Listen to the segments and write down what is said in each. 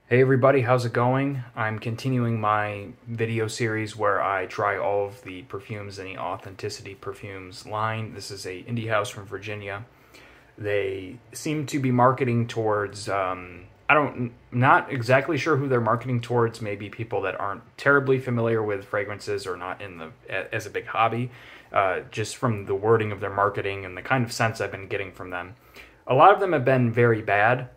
Hey everybody, how's it going? I'm continuing my video series where I try all of the perfumes in the Authenticity Perfumes line. This is a indie house from Virginia. They seem to be marketing towards, not exactly sure who they're marketing towards, maybe people that aren't terribly familiar with fragrances or not as a big hobby, just from the wording of their marketing and the kind of sense I've been getting from them. A lot of them have been very bad.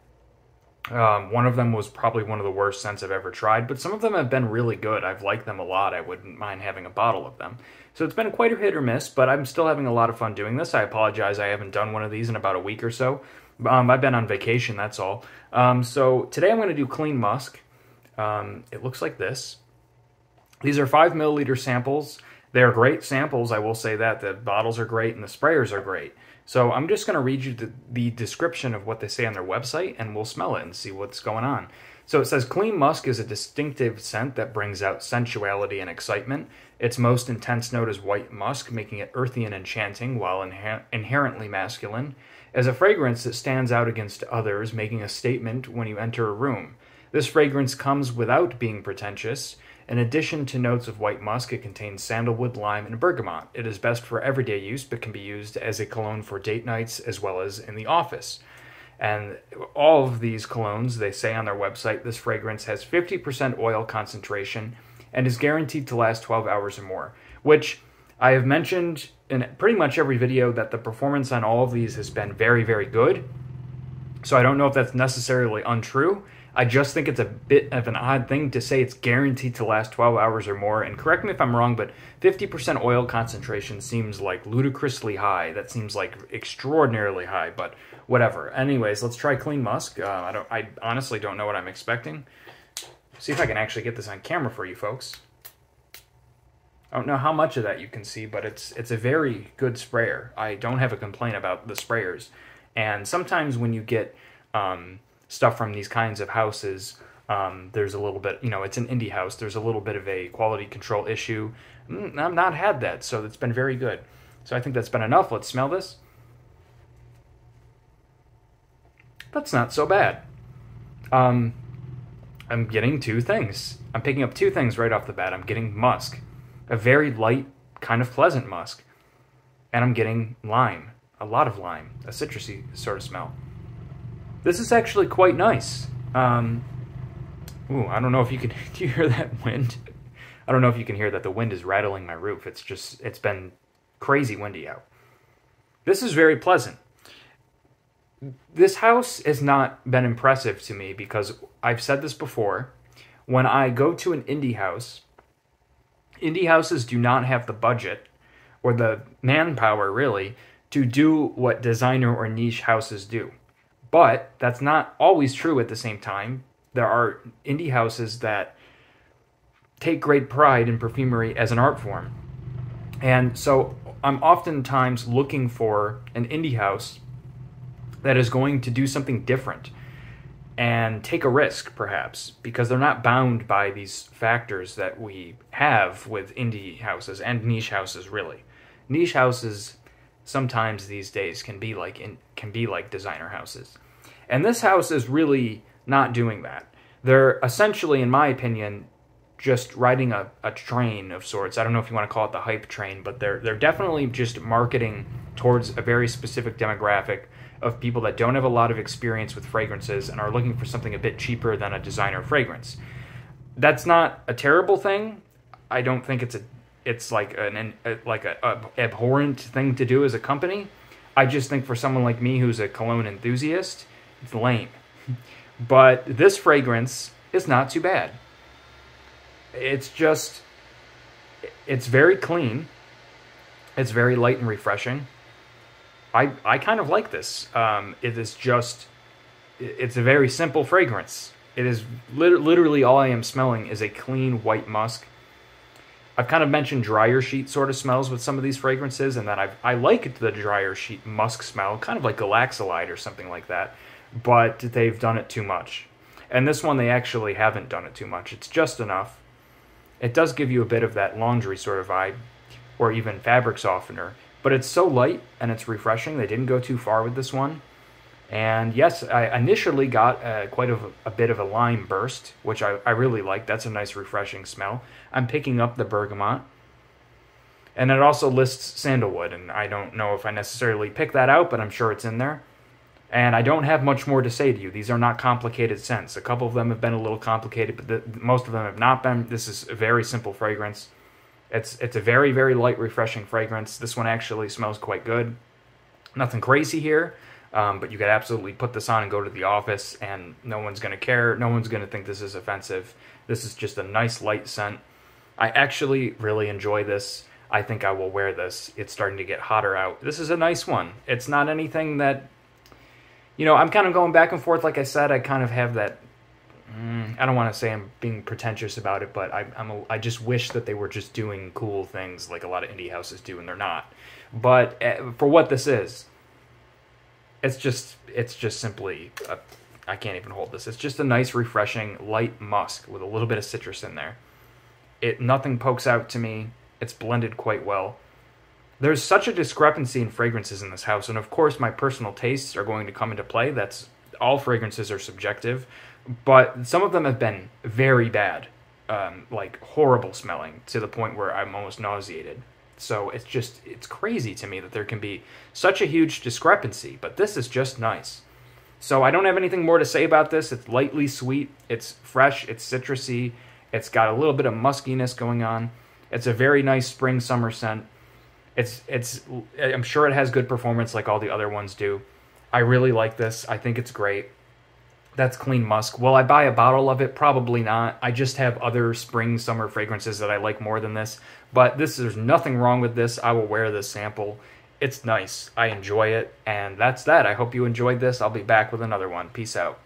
One of them was probably one of the worst scents I've ever tried, but some of them have been really good. I've liked them a lot. I wouldn't mind having a bottle of them. So it's been quite a hit or miss, but I'm still having a lot of fun doing this. I apologize, I haven't done one of these in about a week or so. I've been on vacation, that's all. So today I'm going to do Clean Musk. It looks like this. These are 5 milliliter samples. They're great samples, I will say that. The bottles are great and the sprayers are great. So I'm just going to read you the description of what they say on their website, and we'll smell it and see what's going on. So it says, Clean Musk is a distinctive scent that brings out sensuality and excitement. Its most intense note is white musk, making it earthy and enchanting while inherently masculine. As a fragrance that stands out against others, making a statement when you enter a room. This fragrance comes without being pretentious. In addition to notes of white musk, it contains sandalwood, lime, and bergamot. It is best for everyday use, but can be used as a cologne for date nights as well as in the office. And all of these colognes, they say on their website, this fragrance has 50% oil concentration and is guaranteed to last 12 hours or more, which I have mentioned in pretty much every video that the performance on all of these has been very, very good. So I don't know if that's necessarily untrue. I just think it's a bit of an odd thing to say it's guaranteed to last 12 hours or more. And correct me if I'm wrong, but 50% oil concentration seems like ludicrously high. That seems like extraordinarily high, but whatever. Anyways, let's try Clean Musk. I honestly don't know what I'm expecting. See if I can actually get this on camera for you folks. I don't know how much of that you can see, but it's a very good sprayer. I don't have a complaint about the sprayers. And sometimes when you get stuff from these kinds of houses, there's a little bit, it's an indie house, there's a little bit of a quality control issue. I've not had that, so it's been very good. So I think that's been enough. Let's smell this. That's not so bad. I'm getting two things. I'm picking up two things right off the bat. I'm getting musk, a very light, kind of pleasant musk, and I'm getting lime, a lot of lime, a citrusy sort of smell. This is actually quite nice. I don't know if you can do you hear that wind? I don't know if you can hear that the wind is rattling my roof. It's been crazy windy out. This is very pleasant. This house has not been impressive to me because I've said this before. When I go to an indie houses do not have the budget or the manpower really to do what designer or niche houses do. But that's not always true at the same time. There are indie houses that take great pride in perfumery as an art form. And so I'm oftentimes looking for an indie house that is going to do something different and take a risk, perhaps, because they're not bound by these factors that we have with indie houses and niche houses, really. Niche houses sometimes these days can be like designer houses. And this house is really not doing that. They're essentially, in my opinion, just riding a train of sorts. I don't know if you want to call it the hype train, but they're definitely just marketing towards a very specific demographic of people that don't have a lot of experience with fragrances and are looking for something a bit cheaper than a designer fragrance. That's not a terrible thing. I don't think it's like an abhorrent thing to do as a company. I just think for someone like me who's a cologne enthusiast, it's lame. But this fragrance is not too bad. It's very clean. It's very light and refreshing. I kind of like this. It's a very simple fragrance. It is literally all I am smelling is a clean white musk. I've kind of mentioned dryer sheet sort of smells with some of these fragrances, and that I like the dryer sheet musk smell, kind of like Galaxolide or something like that, but they've done it too much. And this one, they actually haven't done it too much. It's just enough. It does give you a bit of that laundry sort of vibe, or even fabric softener, but it's so light and it's refreshing. They didn't go too far with this one. And yes, I initially got quite a bit of a lime burst, which I really like. That's a nice refreshing smell. I'm picking up the bergamot. And it also lists sandalwood, and I don't know if I necessarily picked that out, but I'm sure it's in there. And I don't have much more to say to you. These are not complicated scents. A couple of them have been a little complicated, but most of them have not been. This is a very simple fragrance. It's a very, very light, refreshing fragrance. This one actually smells quite good. Nothing crazy here, but you could absolutely put this on and go to the office, and no one's going to care. No one's going to think this is offensive. This is just a nice, light scent. I actually really enjoy this. I think I will wear this. It's starting to get hotter out. This is a nice one. It's not anything that, you know, I'm kind of going back and forth. Like I said, I kind of have that, I don't want to say I'm being pretentious about it, but I just wish that they were just doing cool things like a lot of indie houses do, and they're not. But for what this is, it's just simply, I can't even hold this. It's just a nice, refreshing, light musk with a little bit of citrus in there. Nothing pokes out to me. It's blended quite well. There's such a discrepancy in fragrances in this house, and of course my personal tastes are going to come into play. All fragrances are subjective, but some of them have been very bad, like horrible smelling, to the point where I'm almost nauseated. So it's crazy to me that there can be such a huge discrepancy, but this is just nice. So I don't have anything more to say about this. It's lightly sweet, it's fresh, it's citrusy, it's got a little bit of muskiness going on. It's a very nice spring summer scent. I'm sure it has good performance like all the other ones do. I really like this. I think it's great. That's clean musk. Will I buy a bottle of it? Probably not. I just have other spring summer fragrances that I like more than this. But there's nothing wrong with this. I will wear this sample. It's nice. I enjoy it. And that's that. I hope you enjoyed this. I'll be back with another one. Peace out.